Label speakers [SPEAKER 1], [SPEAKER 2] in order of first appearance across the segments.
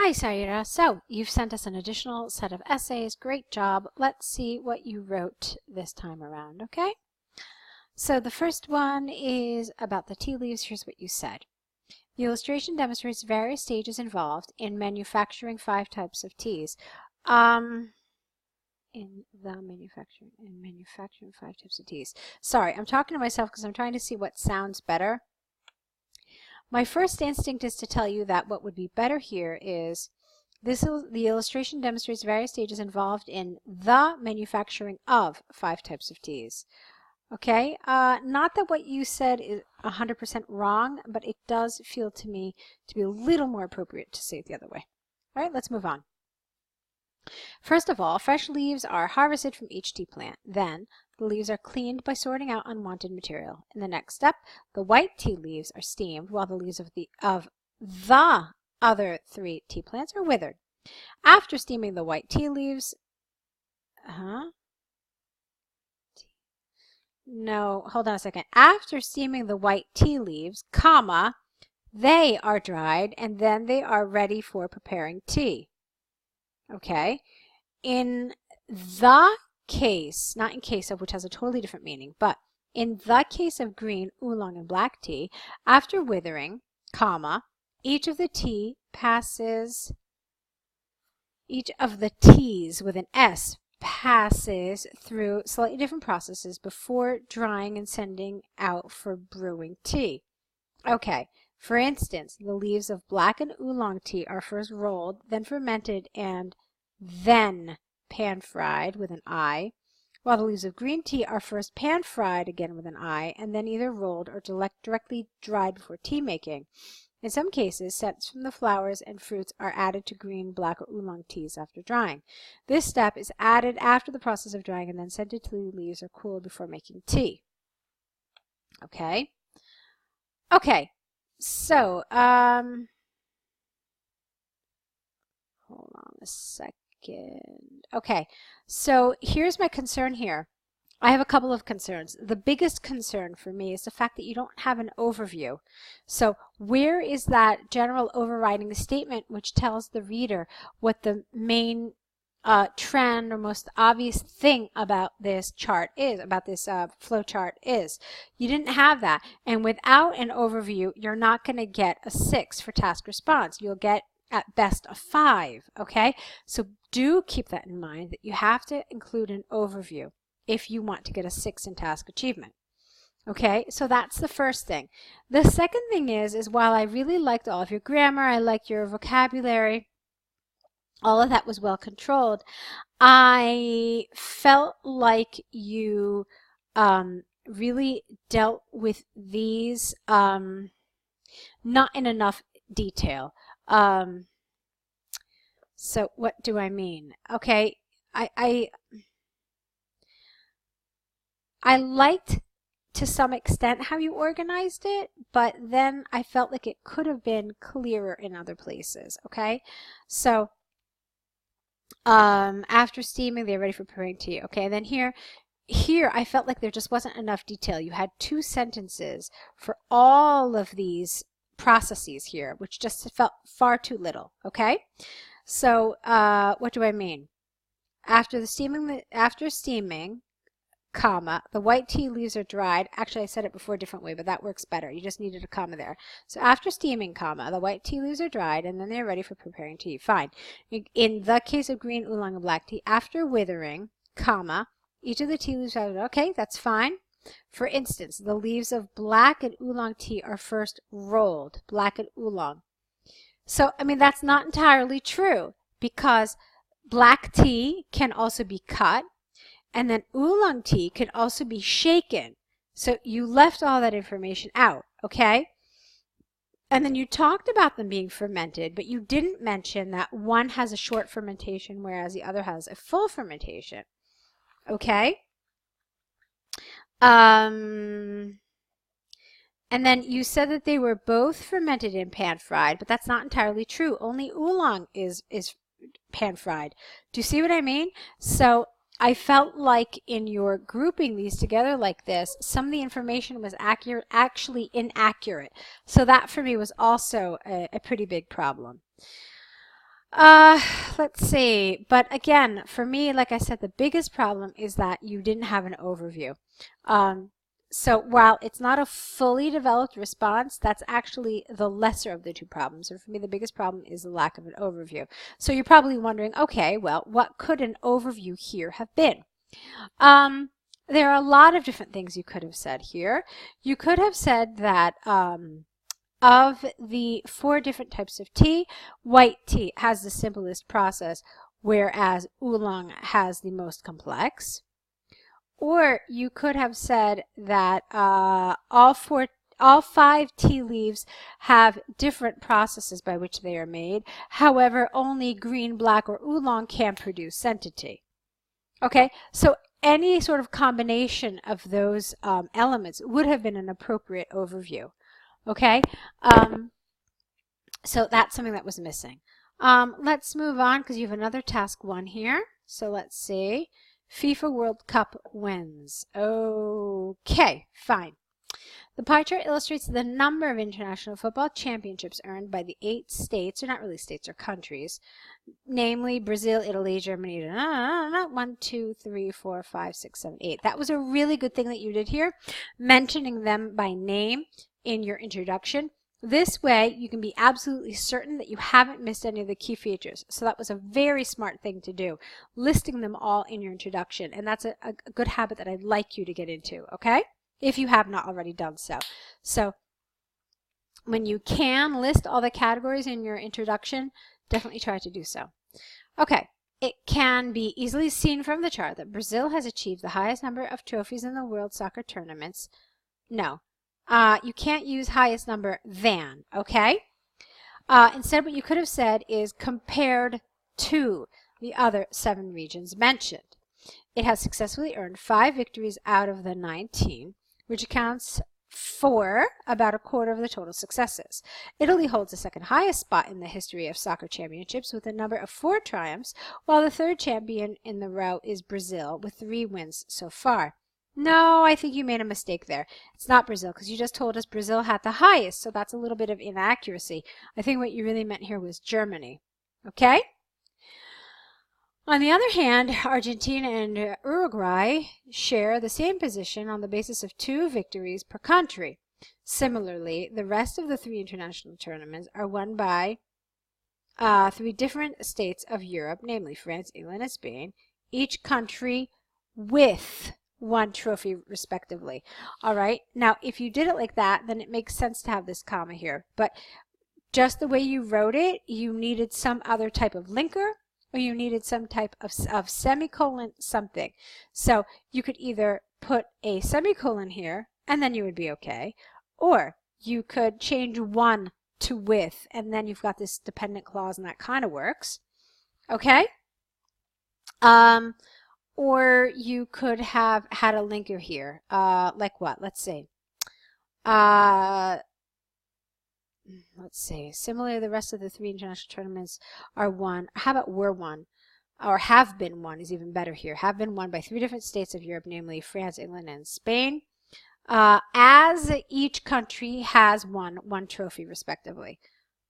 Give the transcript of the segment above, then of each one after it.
[SPEAKER 1] Hi, Saira. So, you've sent us an additional set of essays. Great job. Let's see what you wrote this time around, okay? So, the first one is about the tea leaves. Here's what you said. The illustration demonstrates various stages involved in manufacturing 5 types of teas. Manufacturing 5 types of teas. Sorry, I'm talking to myself because I'm trying to see what sounds better. My first instinct is to tell you that what would be better here is the illustration demonstrates various stages involved in the manufacturing of 5 types of teas. Okay, not that what you said is 100% wrong, but it does feel to me to be a little more appropriate to say it the other way. All right, let's move on. First of all, fresh leaves are harvested from each tea plant. Then, the leaves are cleaned by sorting out unwanted material. In the next step, the white tea leaves are steamed while the leaves of the other 3 tea plants are withered. After steaming the white tea leaves, After steaming the white tea leaves, they are dried and then they are ready for preparing tea. Okay? In the case, not in case of, which has a totally different meaning, but in the case of green, oolong, and black tea, after withering, each of the teas with an S passes through slightly different processes before drying and sending out for brewing tea. Okay, for instance, the leaves of black and oolong tea are first rolled, then fermented, and then pan-fried with an I, while the leaves of green tea are first pan-fried, again with an I, and then either rolled or directly dried before tea making. In some cases, scents from the flowers and fruits are added to green, black, or oolong teas after drying. This step is added after the process of drying, and then scented tea leaves are cooled before making tea. Okay? Okay, so, hold on a second. Okay, so here's my concern here. I have a couple of concerns. The biggest concern for me is the fact that you don't have an overview. So where is that general overriding statement which tells the reader what the main trend or most obvious thing about this chart is, about this flow chart is? You didn't have that. And without an overview, you're not going to get a 6 for task response. You'll get at best a 5, okay? So do keep that in mind, that you have to include an overview if you want to get a 6 in task achievement. Okay, so that's the first thing. The second thing is while I really liked all of your grammar, I liked your vocabulary, all of that was well controlled, I felt like you really dealt with these not in enough detail. So what do I mean? Okay, I liked to some extent how you organized it, but then I felt like it could have been clearer in other places, okay? So, after steaming, they're ready for preparing tea. Okay, and then here I felt like there just wasn't enough detail. You had 2 sentences for all of these processes here, which just felt far too little, okay? So, what do I mean? After steaming, the white tea leaves are dried. Actually, I said it before a different way, but that works better. You just needed a comma there. So after steaming, the white tea leaves are dried, and then they're ready for preparing tea. Fine. In the case of green, oolong, and black tea, after withering, each of the tea leaves are, okay, that's fine. For instance, the leaves of black and oolong tea are first rolled, black and oolong. So, I mean, that's not entirely true, because black tea can also be cut, and then oolong tea can also be shaken. So you left all that information out, okay? And then you talked about them being fermented, but you didn't mention that one has a short fermentation, whereas the other has a full fermentation, okay? And then you said that they were both fermented and pan-fried, but that's not entirely true. Only oolong is pan-fried. Do you see what I mean? So I felt like in your grouping these together like this, some of the information was actually inaccurate. So that for me was also a pretty big problem. Uh, let's see. But again, for me, like I said, the biggest problem is that you didn't have an overview. So while it's not a fully developed response, that's actually the lesser of the two problems. And for me, the biggest problem is the lack of an overview. So you're probably wondering, okay, well, what could an overview here have been? There are a lot of different things you could have said here. You could have said that of the 4 different types of tea, white tea has the simplest process, whereas oolong has the most complex. Or you could have said that all 5 tea leaves have different processes by which they are made. However, only green, black, or oolong can produce scented tea. Okay, so any sort of combination of those elements would have been an appropriate overview. Okay, so that's something that was missing. Let's move on because you have another task 1 here. So let's see. FIFA World Cup wins. Okay, fine. The pie chart illustrates the number of international football championships earned by the 8 states, or not really states, or countries, namely Brazil, Italy, Germany, 1, 2, 3, 4, 5, 6, 7, 8. That was a really good thing that you did here, mentioning them by name in your introduction. This way, you can be absolutely certain that you haven't missed any of the key features. So that was a very smart thing to do, listing them all in your introduction. And that's a good habit that I'd like you to get into, okay? If you have not already done so. So when you can list all the categories in your introduction, definitely try to do so. Okay, it can be easily seen from the chart that Brazil has achieved the highest number of trophies in the World Soccer tournaments. No, you can't use highest number than, okay? Instead, what you could have said is compared to the other 7 regions mentioned. It has successfully earned 5 victories out of the 19, which accounts for about a quarter of the total successes. Italy holds the 2nd highest spot in the history of soccer championships with a number of 4 triumphs, while the 3rd champion in the row is Brazil with 3 wins so far. No, I think you made a mistake there. It's not Brazil because you just told us Brazil had the highest, so that's a little bit of inaccuracy. I think what you really meant here was Germany. Okay? On the other hand, Argentina and Uruguay share the same position on the basis of 2 victories per country. Similarly, the rest of the 3 international tournaments are won by 3 different states of Europe, namely France, England, and Spain, each country with 1 trophy respectively. All right, now if you did it like that, then it makes sense to have this comma here. But just the way you wrote it, you needed some other type of linker, or you needed some type of semicolon something. So you could either put a semicolon here, and then you would be okay, or you could change 1 to with, and then you've got this dependent clause, and that kind of works. Okay? Or you could have had a linker here. Like what? Let's see. Let's see. Similarly, the rest of the 3 international tournaments are won. How about were won? Or have been won is even better here. Have been won by 3 different states of Europe, namely France, England, and Spain. As each country has won 1 trophy respectively.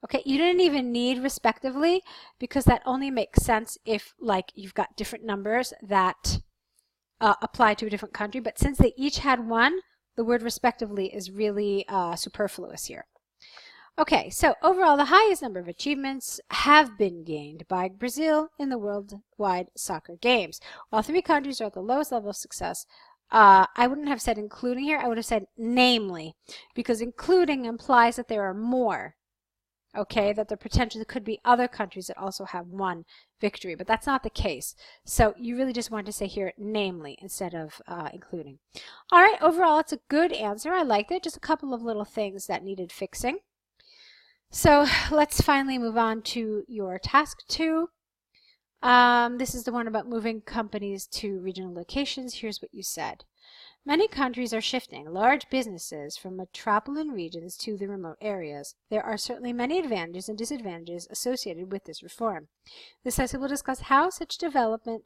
[SPEAKER 1] Okay, you didn't even need respectively because that only makes sense if like you've got different numbers that apply to a different country. But since they each had 1, the word respectively is really superfluous here. Okay, so overall the highest number of achievements have been gained by Brazil in the worldwide soccer games. While 3 countries are at the lowest level of success, I wouldn't have said including here, I would have said namely, because including implies that there are more. Okay, that there potentially could be other countries that also have 1 victory, but that's not the case. So you really just wanted to say here namely instead of including. All right, overall it's a good answer. I liked it. Just a couple of little things that needed fixing. So let's finally move on to your task 2. This is the one about moving companies to regional locations. Here's what you said. Many countries are shifting large businesses from metropolitan regions to the remote areas. There are certainly many advantages and disadvantages associated with this reform. This essay will discuss how such a development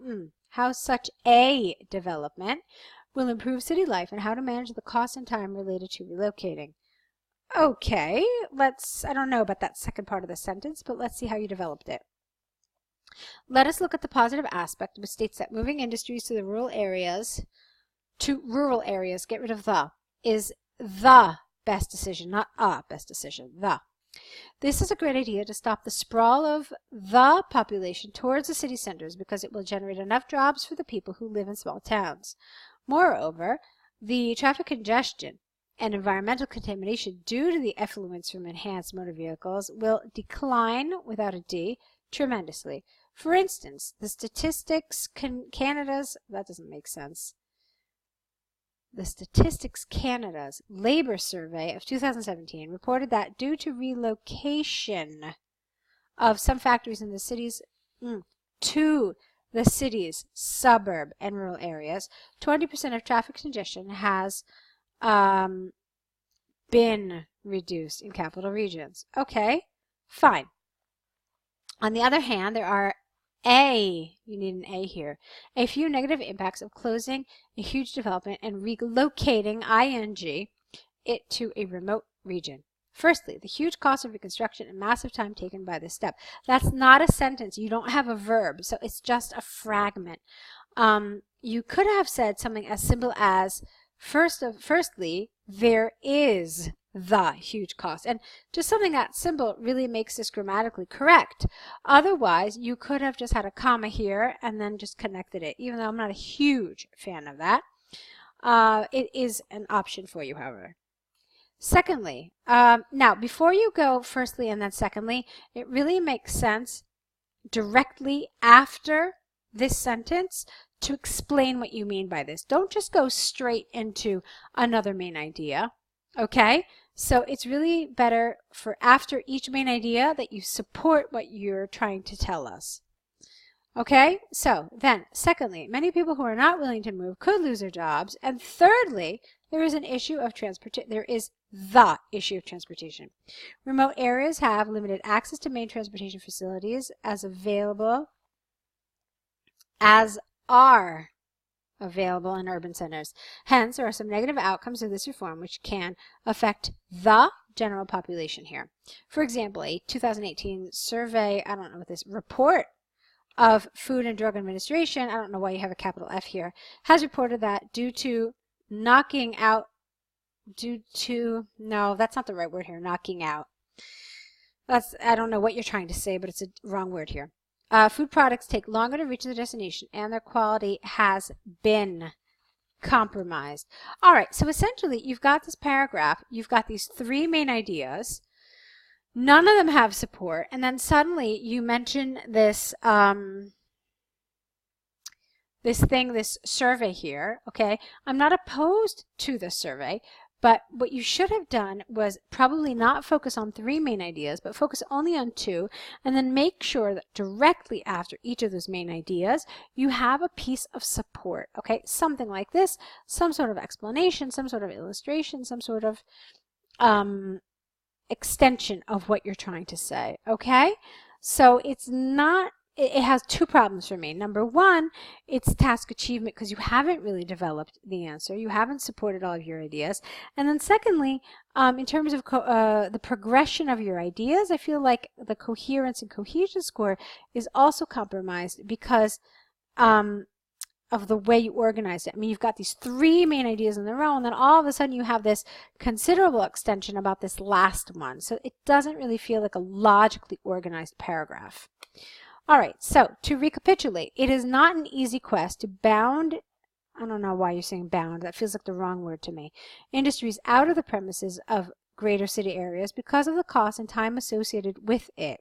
[SPEAKER 1] will improve city life and how to manage the cost and time related to relocating. Okay, I don't know about that second part of the sentence, but let's see how you developed it. Let us look at the positive aspect, which states that moving industries to rural areas, get rid of the, is the best decision, not a best decision, the. This is a great idea to stop the sprawl of the population towards the city centers because it will generate enough jobs for the people who live in small towns. Moreover, the traffic congestion and environmental contamination due to the effluents from enhanced motor vehicles will decline, without a D, tremendously. For instance, the Statistics Canada's, that doesn't make sense. The Statistics Canada's labor survey of 2017 reported that due to relocation of some factories in the cities to the city's suburb and rural areas, 20% of traffic congestion has been reduced in capital regions. Okay, fine. On the other hand, there are you need an A here, a few negative impacts of closing a huge development and relocating, ing, it to a remote region. Firstly, the huge cost of reconstruction and massive time taken by this step. That's not a sentence. You don't have a verb, so it's just a fragment. You could have said something as simple as, firstly, there is the huge cost. And just something that simple really makes this grammatically correct. Otherwise, you could have just had a comma here and then just connected it, even though I'm not a huge fan of that. It is an option for you, however. Secondly, now before you go firstly and then secondly, it really makes sense directly after this sentence to explain what you mean by this. Don't just go straight into another main idea. Okay, so it's really better for after each main idea that you support what you're trying to tell us. Okay, so then secondly, many people who are not willing to move could lose their jobs. And thirdly, there is an issue of transportation. There is the issue of transportation. Remote areas have limited access to main transportation facilities are available in urban centers. Hence, there are some negative outcomes of this reform which can affect the general population here. For example, a 2018 survey, I don't know what this, report of Food and Drug Administration, I don't know why you have a capital F here, has reported that no, that's not the right word here, knocking out. I don't know what you're trying to say, but it's a wrong word here. Food products take longer to reach their destination and their quality has been compromised. All right, so essentially you've got this paragraph, you've got these three main ideas, none of them have support, and then suddenly you mention this this survey here, okay? I'm not opposed to the survey, but what you should have done was probably not focus on three main ideas, but focus only on two, and then make sure that directly after each of those main ideas, you have a piece of support, okay? Something like this, some sort of explanation, some sort of illustration, some sort of extension of what you're trying to say, okay? So it's not, it has two problems for me. Number one, it's task achievement because you haven't really developed the answer. You haven't supported all of your ideas. And then secondly, in terms of the progression of your ideas, I feel like the coherence and cohesion score is also compromised because of the way you organize it. I mean, you've got these three main ideas in a row, and then all of a sudden you have this considerable extension about this last one. So it doesn't really feel like a logically organized paragraph. All right, so to recapitulate, it is not an easy quest to bound, I don't know why you're saying bound, that feels like the wrong word to me, industries out of the premises of greater city areas because of the cost and time associated with it.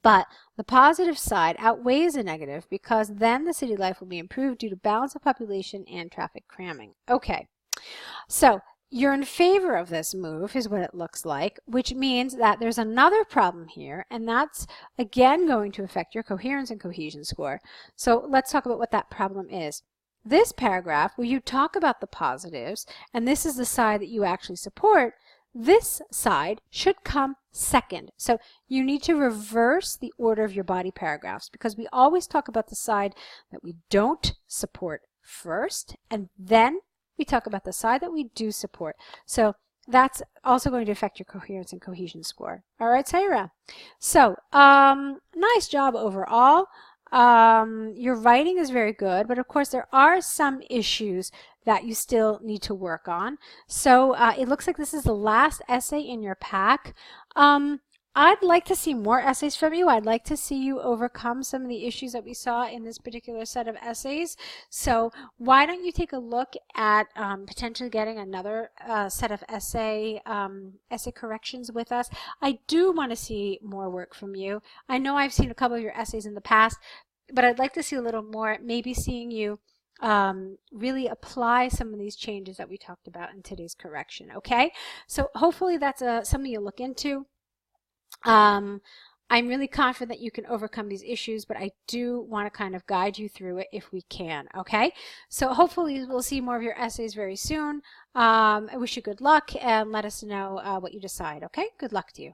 [SPEAKER 1] But the positive side outweighs the negative because then the city life will be improved due to balance of population and traffic cramming. Okay, so you're in favor of this move is what it looks like, which means that there's another problem here, and that's again going to affect your coherence and cohesion score. So let's talk about what that problem is. This paragraph where you talk about the positives, and this is the side that you actually support, this side should come second. So you need to reverse the order of your body paragraphs because we always talk about the side that we don't support first, and then we talk about the side that we do support. So that's also going to affect your coherence and cohesion score. All right, Saira. So, nice job overall. Your writing is very good, but of course there are some issues that you still need to work on. So it looks like this is the last essay in your pack. I'd like to see more essays from you. I'd like to see you overcome some of the issues that we saw in this particular set of essays. So why don't you take a look at potentially getting another set of essay corrections with us. I do want to see more work from you. I know I've seen a couple of your essays in the past, but I'd like to see a little more, maybe seeing you really apply some of these changes that we talked about in today's correction. Okay, so hopefully that's something you'll look into. I'm really confident that you can overcome these issues, but I do want to kind of guide you through it if we can. Okay, so hopefully we'll see more of your essays very soon. I wish you good luck, and let us know what you decide. Okay, good luck to you.